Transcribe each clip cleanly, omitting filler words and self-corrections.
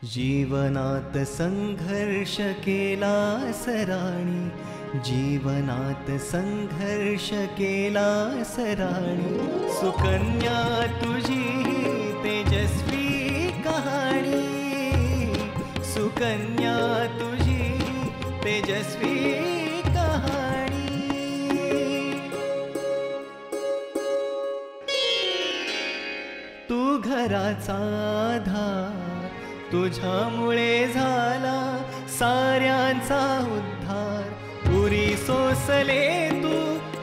जीवनात संघर्ष केला सराणी, जीवनात संघर्ष केला सराणी, सुकन्या तुझी तेजस्वी कहाणी, सुकन्या तुझी तेजस्वी कहाणी। तू घराचा आधार, तुझ्यामुळे झाला साऱ्यांचा उद्धार, पुरी सोसले तू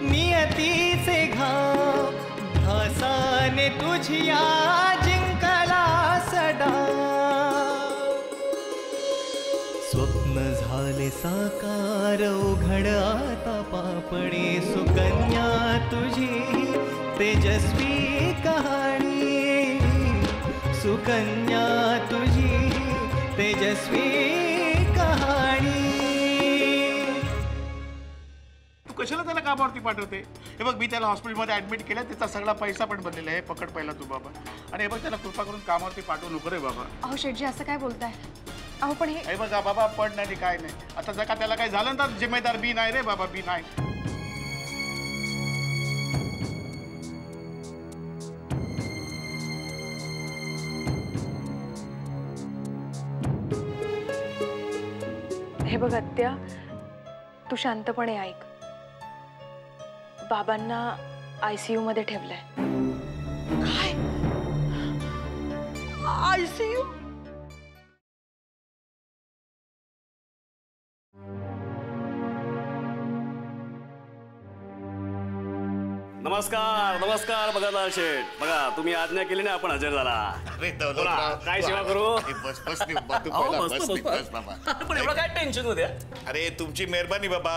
नियतीचे घाव, भासाने तुझिया जिंकला डाव। स्वप्न झाले साकार उघड आता पापणे, सुकन्या तुझी तेजस्वी कहाणी, सुकन्या तुझी तेजस्वी कहाणी। तू कशाला त्याला कामावरती पाठवते? हे बघ, मी त्याला हॉस्पिटलमध्ये ऍडमिट केलं, त्याचा सगळा पैसा पण बनलेला आहे, पकड पहिला तू बाबा। आणि हे बघ, त्याला कृपा करून कामावरती पाठवू नको रे बाबा। अहो शेठजी, असं काय बोलताय? अहो पण हे बघा बाबा, पण नाही काय नाही, आता जर का त्याला काही झालं तर जिम्मेदार बी नाही रे बाबा, बी नाही। हे बघ आत्या, तू शांतपणे ऐक। बाबांना ICU मध्ये ठेवलंय। काय? ICU? नमस्कार नमस्कार बघा शेठ, बघा तुम्ही आज्ञा केली ना, आपण हजर झाला। अरे दौलतराव, काय सेवा करू? बस बस बस बाबा। पण एवढं काय टेन्शन होत्या? अरे तुमची मेहरबानी बाबा।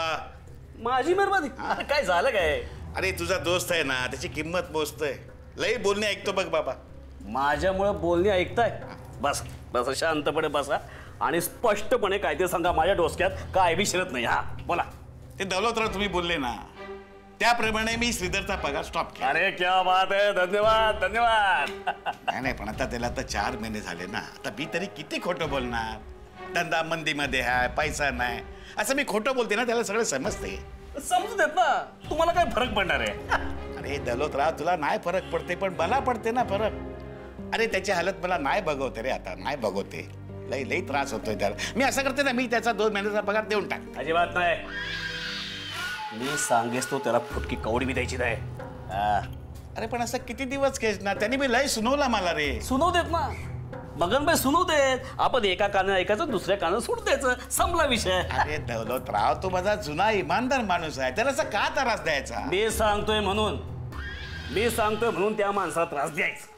माझी मेहरबानी? काय झालं काय? अरे तुझा दोस्त आहे ना, त्याची किंमत मोजतोय, लई बोलणे ऐकतो बघ बाबा। माझ्यामुळे बोलणी ऐकताय? बस बस, शांतपणे बसा आणि स्पष्टपणे काय ते सांगा, माझ्या डोसक्यात काय बी शिरत नाही। हा बोला। ते दौलतराव तुम्ही बोलले ना, त्याप्रमाणे मी श्रीधरचा पगार स्टॉप केला। अरे क्या बात आहे, धन्यवाद धन्यवाद। नाही पण आता त्याला आता 4 महिने झाले ना, आता मी तरी किती खोटं बोलणार? धंदा मंदीमध्ये आहे, पैसा नाही, असं मी खोटं बोलते ना, त्याला सगळं समजते। समजू देत ना, तुम्हाला काय फरक पडणार आहे? अरे दौलतराव, तुला नाही फरक पडते पण मला पडते ना फरक। अरे त्याची हालत मला नाही बघवते रे, आता नाही बघवते, लई लई त्रास होतोय त्याला। मी असं करते ना, मी त्याचा 2 महिन्याचा पगार देऊन टाक। अजिबात नाही, मी सांगेस तो त्याला फुटकी कवडी बी द्यायची नाही। अरे पण असं किती दिवस खेचणार? त्यांनी मी लई सुनवला मला रे। सुनव देत ना, मगनबाई सुनव देत, आपण एका कानाला ऐकायचं, दुसऱ्या कानाला सोडून द्यायचं, संपला विषय। अरे दौलतराव, तो माझा जुना इमानदार माणूस आहे, त्याला असं का त्रास द्यायचा? मी सांगतोय म्हणून त्या माणसाला त्रास द्यायचा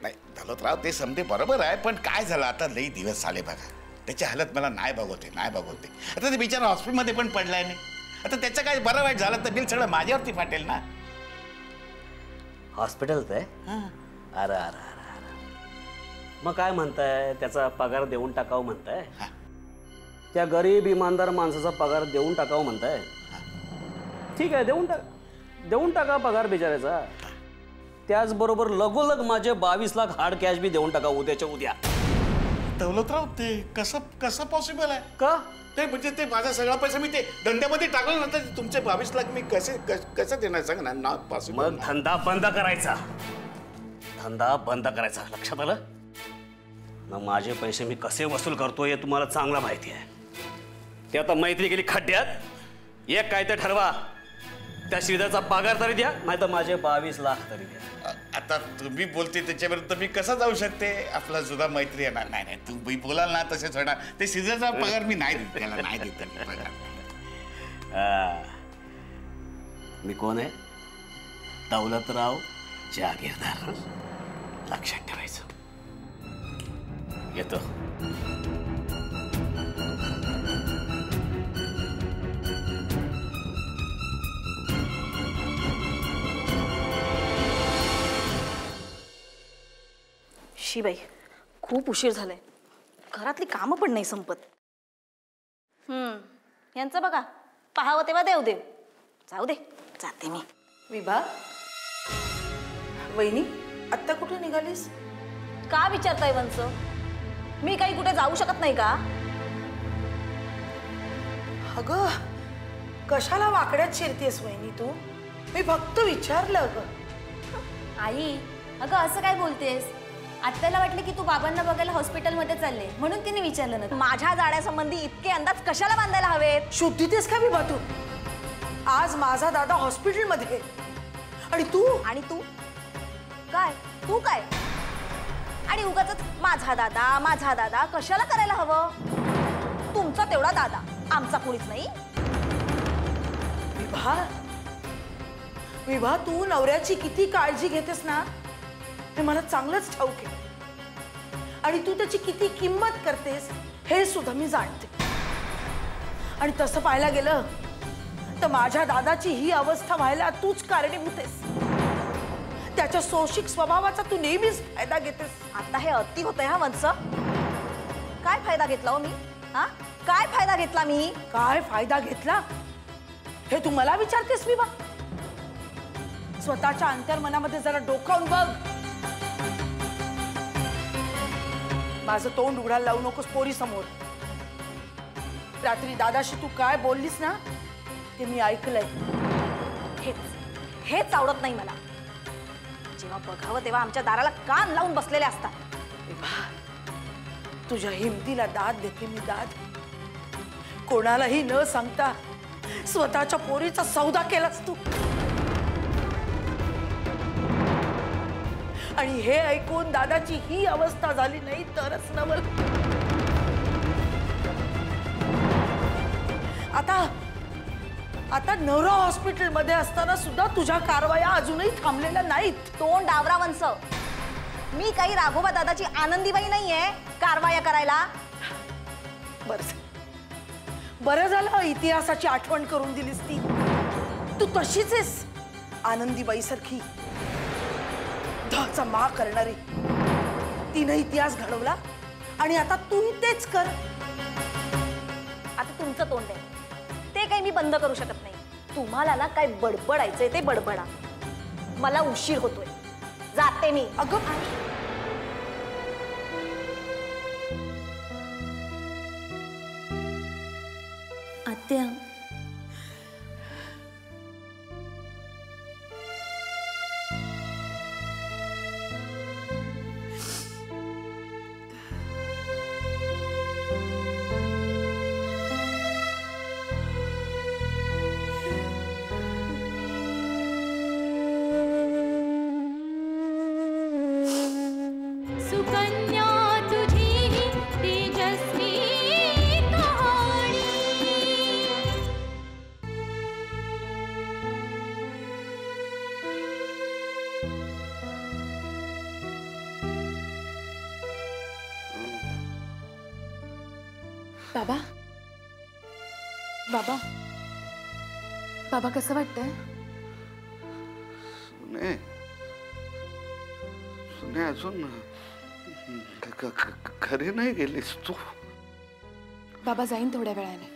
नाही दौलतराव, ते समजे बरोबर आहे, पण काय झालं आता, लई दिवस झाले बघा, त्याची हालत मला नाही बघवते। आता ते बिचारा हॉस्पिटलमध्ये पण पडलाय नाही, आता त्याचं काय बरं वाईट झालं तर बिल सगळं माझ्यावरती फाटेल ना। हॉस्पिटलत आहे? अरे अरे अरे, मग काय म्हणताय, त्याचा पगार देऊन टाकावं म्हणताय? त्या गरीब इमानदार माणसाचा पगार देऊन टाकावं म्हणताय? ठीक आहे, देऊन टाका पगार बिचारायचा। त्याचबरोबर लगोलग माझे 22 लाख हार्ड कॅश बी देऊन टाका उद्याच्या उद्या। दौलतराव, ते कसं पॉसिबल आहे? का? ते म्हणजे ते माझा सगळा पैसा मी ते धंद्यामध्ये टाकला ना, तर तुमचे 22 लाख मी कसं देणार सांग ना? Not possible. मग धंदा बंद करायचा, लक्षात आलं ना? माझे पैसे मी कसे वसूल करतोय हे तुम्हाला चांगला माहिती आहे। ते आता मैत्री गेली खड्ड्यात, एक काय ते ठरवा, त्या श्रीधरचा पगार तरी द्या, नाही तर माझे 22 लाख तरी द्या। आता तुम्ही बोलते त्याच्याविरुद्ध मी कसा जाऊ शकते? आपला जुना मैत्री येणार नाही, तुम्ही बोलाल ना तसेच होणार। ते श्रीधरचा पगार मी नाही देत, त्याला नाही देत पगार। मी कोण आहे? दौलतराव जागीरदार. लक्षात ठेवायचं. येतो. शिबाई, खूप उशीर झालाय. घरातली कामं पण नाही संपत. यांचं बघा, पाहावं तेव्हा देव देव. जाऊ दे, जाते मी. विभा, वहिनी आत्ता कुठे निघालीस? का विचारताय वंच? मी काही कुठे जाऊ शकत नाही का? अगं, कशाला वाकड्यात शिरतेस वहिनी तू? मी फक्त विचारलं अगं. आई, अगं असं काय बोलतेस? आत्याला वाटलं की तू बाबांना बघायला हॉस्पिटलमध्ये चालले म्हणून तिने विचारलं ना. माझ्या जाण्यासंबंधी इतके अंदाज कशाला बांधायला हवेत? शुद्धीतेस का विभा तू? आज माझा दादा हॉस्पिटलमध्ये आणि तू काय? तू काय? आणि उगाचच माझा दादा कशाला करायला हवं? तुमचा तेवढा दादा, आमचा कुणीच नाही. विभा, तू नवऱ्याची किती काळजी घेतेस ना हे मला चांगलंच ठाऊक आहे. आणि तू त्याची किती किंमत करतेस हे सुद्धा मी जाणते. आणि तसं पाहायला गेलं तर माझ्या दादाची ही अवस्था व्हायला तूच कारणीभूत आहेस. त्याच्या सोशिक स्वभावाचा तू नेहमीच फायदा घेतेस. आता हे अति होतंय हा वंच. काय फायदा घेतला हो मी? हा, काय फायदा घेतला मी? काय फायदा घेतला हे तू मला विचारतेस विभा? स्वतःच्या अंतर्मनामध्ये जरा डोकावून बघ. माझं तोंड उघडायला लावू नकोस पोरी समोर. रात्री दादाशी तू काय बोललीस ना ते मी ऐकलंय. हेच आवडत नाही मला. जेव्हा बघावं तेव्हा आमच्या दाराला कान लावून बसलेले असतात. तुझ्या हिमतीला दाद देते मी, दाद. कोणालाही न सांगता स्वतःच्या पोरीचा सौदा केलास तू. आणि हे ऐकून दादाची ही अवस्था झाली नाही तरच नवल. आता नवरा हॉस्पिटलमध्ये असताना सुद्धा तुझ्या कारवाया अजूनही थांबलेल्या नाहीत. तोंड डावरा वंच. मी काही राघोबा दादाची आनंदीबाई नाहीये कारवाया करायला. बरं झालं इतिहासाची आठवण करून दिलीस ती. तू तशीच आहेस आनंदीबाई सारखी. धाचा मा करणारी. तिने इतिहास घडवला आणि आता तूही तेच कर. आता तुमचं तोंड आहे ते काही मी बंद करू शकत नाही. तुम्हाला ना काय बडबडायचंय ते बडबडा. मला उशीर होतोय, जाते मी. अगं आत्या, सुकन्या तुझी ही तेजस्वी कहाणी. बाबा, बाबा, बाबा कसं वाटतंय? सुने अजून घरी नाही गेलीस तू? बाबा जाईन थोड्या वेळाने.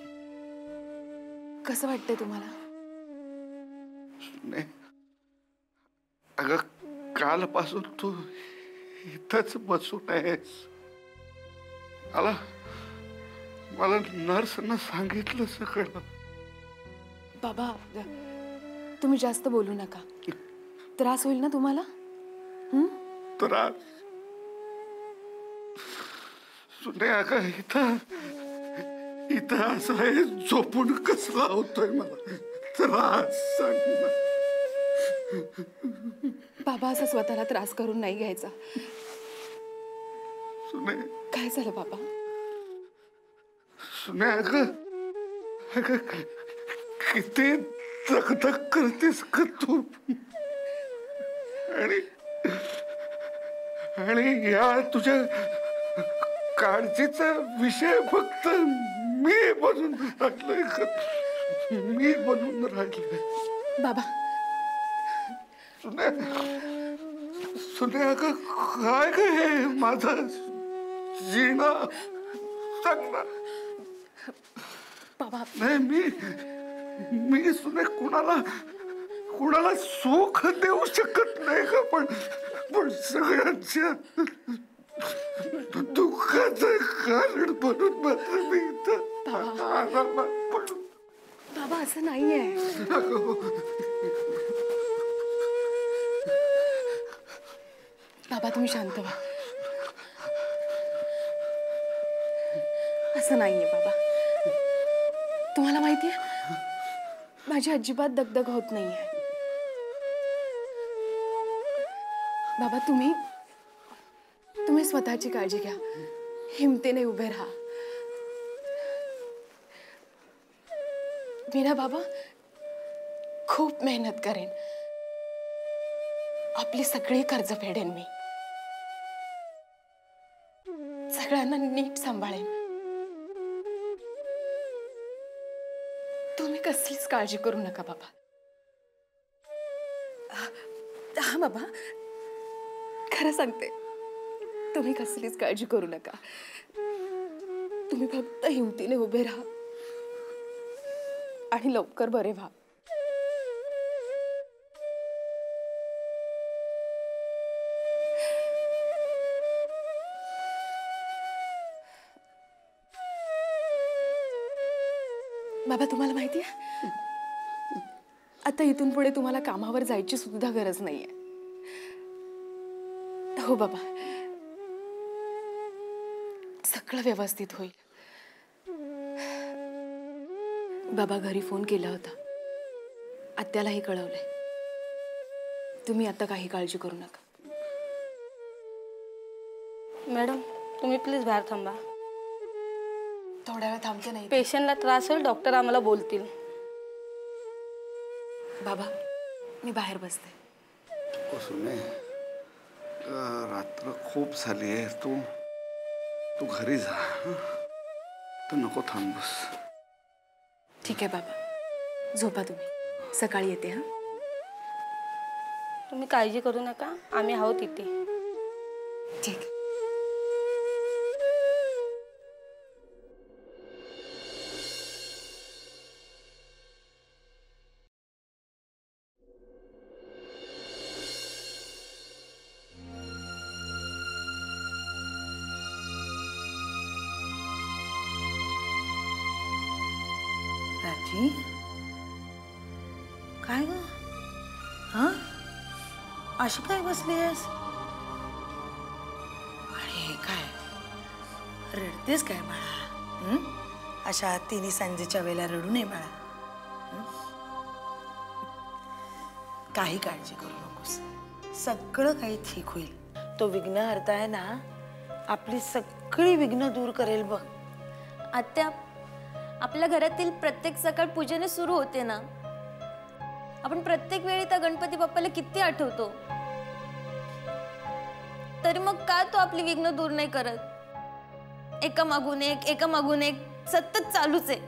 कसं वाटतंय तुम्हाला? सुने, अगं कालपासून तू इथंच बसून आहेस. मला नर्सनं सांगितलं सगळं. बाबा तुम्ही जास्त बोलू नका. त्रास होईल ना तुम्हाला? त्रास? सुने अगं इथं असं आहे झोपून कसला होतोय मला त्रास सांग ना. बाबा असं स्वतःला त्रास करून नाही घ्यायचा. सुने काय झालं बाबा? सुने अगं किती दगदग करतेस का तू? आणि या तुझ्या काळजीचा विषय फक्त मी बनून राहिलोय का? मी बनून राहिलोय. बाबा सुने अगं काय ग हे माझं जीना सांग ना. बाबा नाही मी सुने कुणाला सुख देऊ शकत नाही का? पण सगळ्यांच्या दुःखाचं कारण बनून मात्र मी इथं आरामात पडून. बाबा असं नाहीये. बाबा तुम्ही शांत व्हा. असं नाहीये बाबा. तुम्हाला माहितीये माझी अजिबात दगदग होत नाहीये. बाबा तुम्ही स्वतःची काळजी घ्या. हिमतीने उभे राहा. मी ना बाबा खूप मेहनत करेन. आपली सगळी कर्ज फेडेन मी. सगळ्यांना नीट सांभाळेन. तुम्ही कसलीच काळजी करू नका बाबा. हा बाबा खरं सांगते. तुम्ही कसलीच काळजी करू नका. तुम्ही फक्त हिमतीने उभे राहा आणि लवकर बरे व्हा. बाबा तुम्हाला माहितीये आता इथून पुढे तुम्हाला कामावर जायची सुद्धा गरज नाहीये. हो बाबा सगळं व्यवस्थित होईल. बाबा घरी फोन केला होता. आत्यालाही कळवलंय. तुम्ही आता काही काळजी करू नका. मॅडम तुम्ही प्लीज बाहेर थांबा. थोड्या वेळ थांबते नाही. पेशंटला त्रास होईल. डॉक्टर आम्हाला बोलतील. बाबा मी बाहेर बसते. सुने रात्र खूप झाली आहे. तू घरी जा. तू नको थांबस. ठीक आहे बाबा झोपा तुम्ही. सकाळी येते. हा तुम्ही काळजी करू नका. आम्ही आहोत इथे. ठीक. राजी काय ग? हा अशी काय बसली आहेस? आणि हे काय रडतेस काय बाळा? अशा तिन्ही सांजेच्या वेळेला रडू नये बाळा. काही काळजी करू नकोस. सगळं काही ठीक होईल. तो विघ्नहर्ता आहे ना आपली सगळी विघ्न दूर करेल बघ. आत्या आपल्या घरातील प्रत्येक सकाळ पूजेने सुरू होते ना. आपण प्रत्येक वेळी त्या गणपती बाप्पाला किती आठवतो. तरी मग का तो आपली विघ्न दूर नाही करत? एका मागून एक सतत चालूच आहे.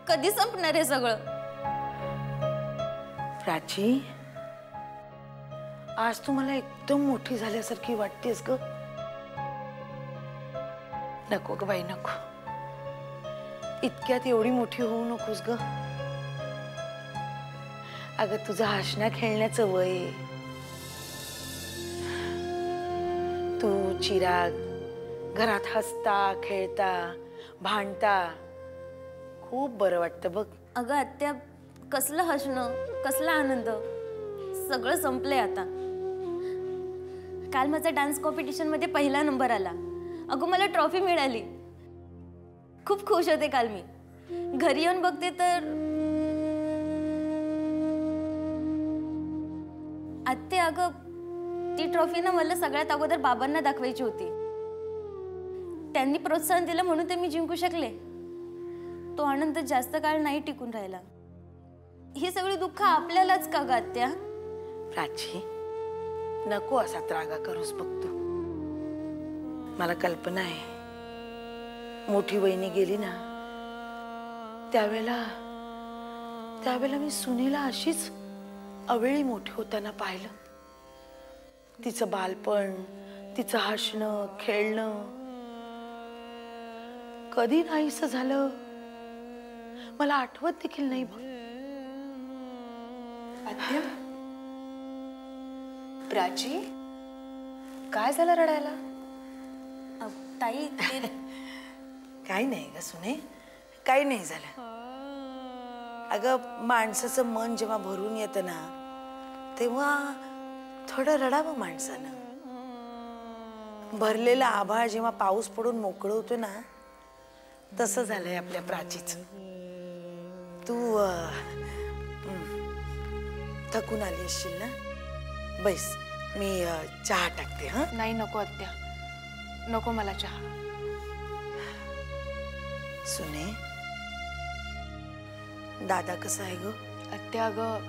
कधी संपणार हे सगळं? प्राची आज तू मला एकदम मोठी झाल्यासारखी वाटतेस ग. नको ग बाई नको. इतक्यात एवढी मोठी होऊ नकोस ग. अगं तुझं हसण्या खेळण्याचं वय. तू चिराग घरात हसता खेळता भांडता खूप बरं वाटतं बघ. अगं आत्या कसलं हसणं कसला आनंद. सगळं संपलंय आता. काल माझा डान्स कॉम्पिटिशन मध्ये पहिला नंबर आला. अगं मला ट्रॉफी मिळाली. खूप खुश होते काल मी. घरी येऊन बघते तर आत्ते अगं ती ट्रॉफी ना मला सगळ्यात अगोदर बाबांना दाखवायची होती. त्यांनी प्रोत्साहन दिलं म्हणून ते मी जिंकू शकले. तो आनंद जास्त काळ नाही टिकून राहिला. ही सगळी दुःख आपल्यालाच का ग आत्या? प्राची, नको असा त्रागा करूस बघतो. मला कल्पना आहे, मोठी वहिनी गेली ना त्यावेळेला मी सुनीला अशीच अवेळी मोठी होताना पाहिलं. तिचं बालपण, तिचं हसणं खेळणं कधी नाहीसं झालं मला आठवत देखील नाही बघ. आत्या, प्राची काय झालं रडायला? ताई ते काही नाही ग सुने, काही नाही झालं. अगं माणसाचं मन जेव्हा भरून येतं ना तेव्हा थोडं रडावं माणसानं. भरलेला आभाळ जेव्हा पाऊस पडून मोकळं होतो ना तसं झालंय आपल्या प्राचीचं. तू थकून आली असशील ना, बैस मी चहा टाकते. हा नाही नको आत्या, नको मला चहा. सुने, दादा कसा आहे ग? आत्या अगं,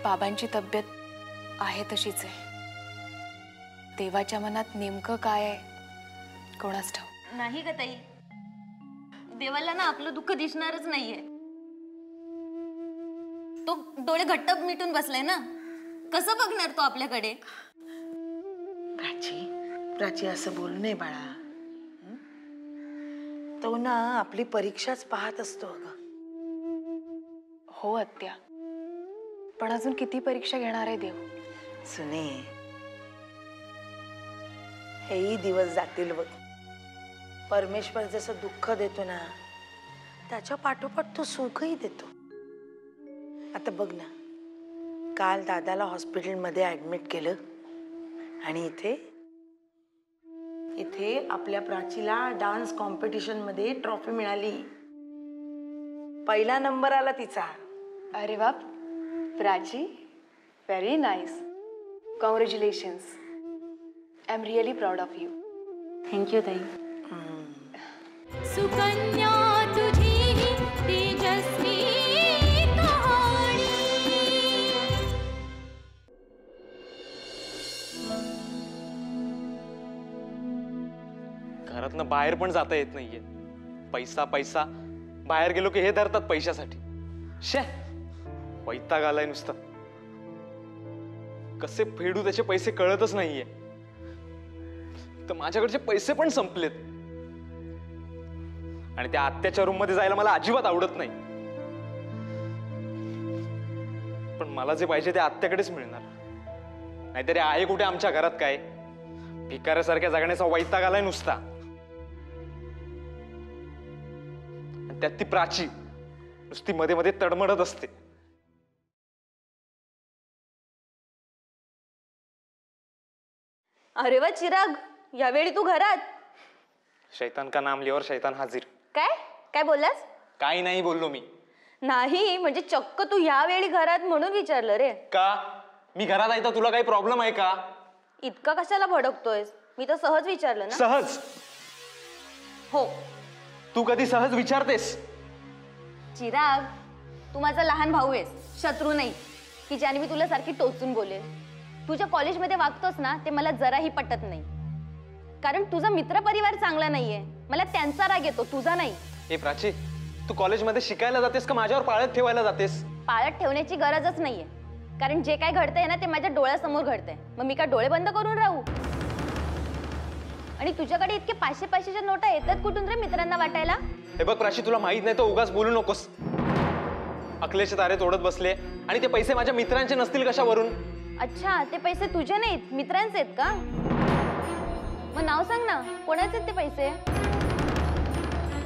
बाबांची तब्येत आहे तशीच आहे. देवाच्या मनात नेमकं काय आहे कोणास ठाऊक. नाही ग ताई, देवाला ना आपलं दुःख दिसणारच नाहीये. तो डोळे घट्ट मिटून बसलाय ना, कसं बघणार तो आपल्याकडे? प्राची असं बोलू नये बाळा. तो ना आपली परीक्षाच पाहत असतो अगं. हो आत्या, पण अजून किती परीक्षा घेणार आहे देव? सुने, हेही दिवस जातील बघ. परमेश्वर जसं दुःख देतो ना त्याच्या पाठोपाठ तो सुखही देतो. आता बघ ना, काल दादाला हॉस्पिटलमध्ये ऍडमिट केलं आणि इथे आपल्या प्राचीला डान्स कॉम्पिटिशन मध्ये ट्रॉफी मिळाली. पहिला नंबर आला तिचा. अरे वा Prachi, very nice. Congratulations. I am really proud of you. Thank you ताई. सुकन्या तुझी ही तेजस्वी कहाणी. घरातनं बाहेर पण जाता येत नाहीये. पैसा पैसा, बाहेर गेलो की हे धरतात पैशासाठी. शे, वैताग आलाय नुसतं. कसे फेडू त्याचे पैसे कळतच नाहीये. तर माझ्याकडचे पैसे पण संपलेत आणि त्या आत्याच्या रूम मध्ये जायला मला अजिबात आवडत नाही. पण मला जे पाहिजे ते आत्याकडेच मिळणार. नाहीतरी आहे कुठे आमच्या घरात काय? भिकाऱ्यासारख्या जगण्याचा वैताग आलाय नुसता. त्यात ती प्राची नुसती मध्ये मध्ये तडमडत असते. अरे वा चिराग, यावेळी तू घरात? शैतान का नाम लियावर शैतान हाजीर. काय काय बोललास? काही नाही बोललो मी. नाही म्हणजे चक्क तू यावेळी घरात म्हणून विचारलं रे. का मी घरात आहे तर तुला काही प्रॉब्लेम आहे का? इतका कशाला भडकतोयस? मी तर सहज विचारलं ना. सहज? हो. तू कधी सहज विचारतेस? चिराग, तू माझा लहान भाऊ आहेस, शत्रू नाही की ज्याने मी तुला सारखी टोचून बोलेल. तुझ्या कॉलेजमध्ये वागतोस ना ते मला जराही पटत नाही. कारण तुझा मित्र परिवार चांगला नाहीये. मला त्यांचा राग येतो, तुझा नाही. ए प्राची, तू कॉलेजमध्ये शिकायला जातेस का माझ्यावर पाळत ठेवायला जातेस? पाळत ठेवण्याची गरजच नाहीये. कारण जे काय घडतंय ना ते माझ्या डोळ्यासमोर घडतंय. मग मी काय डोळे बंद करून राहू? आणि तुझ्याकडे इतके 500-500च्या नोटा येतात कुठून रे मित्रांना वाटायला? हे बघ प्राची, तुला माहित नाही तर उगाच बोलू नकोस. अकलेचे तारे तोडत बसले आणि ते पैसे माझ्या मित्रांचे नसतील कशावरून? अच्छा, ते पैसे तुझे नाहीत, मित्रांचे आहेत का? मग नाव सांग ना, कोणाचे आहेत ते पैसे?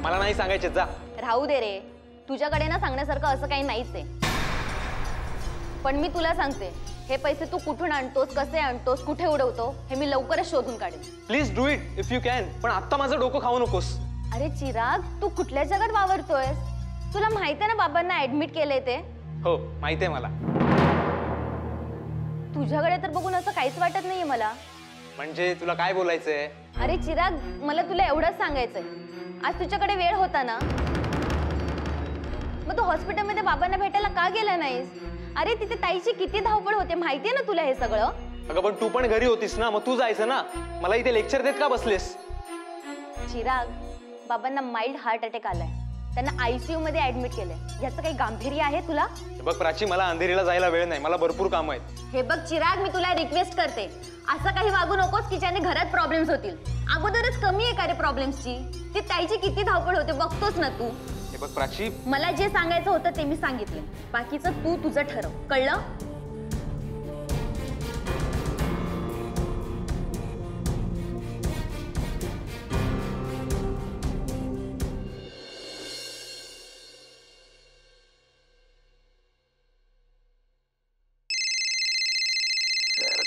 मला नाही सांगायचे, जा. राहू दे रे, तुझ्याकडे ना सांगण्यासारखं असं काही नाहीच आहे. पण मी तुला सांगते, हे पैसे तू कुठून आणतोस, कसे आणतोस, कुठे उडवतो हे मी लवकरच शोधून काढेन. Please do it if you can. पण आता माझं डोकं खाऊ नकोस. अरे चिराग, तू कुठल्या जगात वावरतोयस? तुला माहित आहे ना बाबांना ऍडमिट केलंय ते? हो माहितीये मला. तुझ्याकडे तर बघून असं काहीच वाटत नाहीये मला. म्हणजे तुला काय बोलायचंय? अरे चिराग, मला तुला एवढंच सांगायचंय, आज तुझ्याकडे वेळ होता ना मग तू हॉस्पिटलमध्ये बाबांना भेटायला का गेला नाहीस? अरे तिथे ताईची किती धावपळ होते माहितीये ना तुला हे सगळं? अगं पण तू पण घरी होतीस ना, मग तू जायचं ना. मला इथे लेक्चर देत का बसलेस? चिराग, बाबांना माइल्ड हार्ट अटॅक आलाय. त्यांना आयसीयू मध्ये ऍडमिट केलंय. याचं काही गांभीर्य आहे तुला? हे बघ प्राची, मला अंधेरीला जायला वेळ नाही, मला भरपूर काम आहेत. हे बघ चिराग, मी तुला रिक्वेस्ट करते, असं काही वागू नकोस की ज्याने घरात प्रॉब्लेम्स होतील. अगोदरच कमी आहे का रे प्रॉब्लेम्सची? ती ताईची किती धावपळ होते बघतोस ना तू. हे बघ प्राची, मला जे सांगायचं होतं ते मी सांगितलं. बाकीचं तू तुझं ठरव, कळलं?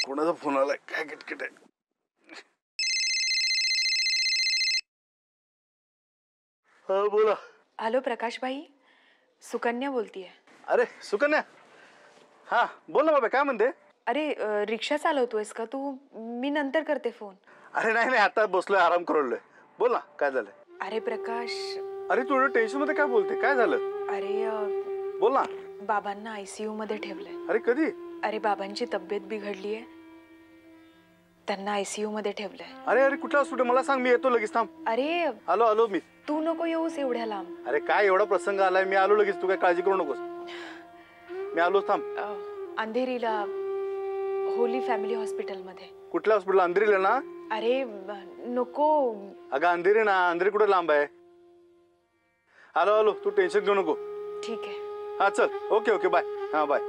कोणाचा फोन आलाय? काय किटकिट आहे? हा बोला. हॅलो प्रकाश भाई, सुकन्या बोलतीये. अरे सुकन्या, हा बोल ना बाबा, काय म्हणते? अरे रिक्षा चालवतोयस का तू? मी नंतर करते फोन. अरे नाही नाही, आता बसलोय, आराम करलोय. बोल ना, काय झालंय? अरे प्रकाश. अरे थोडं टेन्शन मध्ये काय बोलते? काय झालं? अरे बोल ना. बाबांना आयसीयू मध्ये ठेवलंय. अरे कधी? अरे बाबांची तब्येत बिघडलीये, त्यांना आयसीयू मध्ये ठेवलंय. अरे अरे कुठला हॉस्पिटल? मला सांग, मी येतो लगेच. थांब. अरे आलो आलो मी. तू नको येऊस एवढ्या लांब. अरे काय एवढा प्रसंग आलाय, मी आलो लगेच. तू काय काळजी करू नकोस, मी आलो. थांब. अंधेरीला होली फॅमिली हॉस्पिटल मध्ये. कुठल्या हॉस्पिटल? अंधेरीला ना? अरे नको. अगं अंधेरी ना, अंधेरी कुठे लांब आहे? आलो आलो, तू टेन्शन घेऊ नको. ठीक आहे. हा चल, ओके ओके, बाय. हा बाय.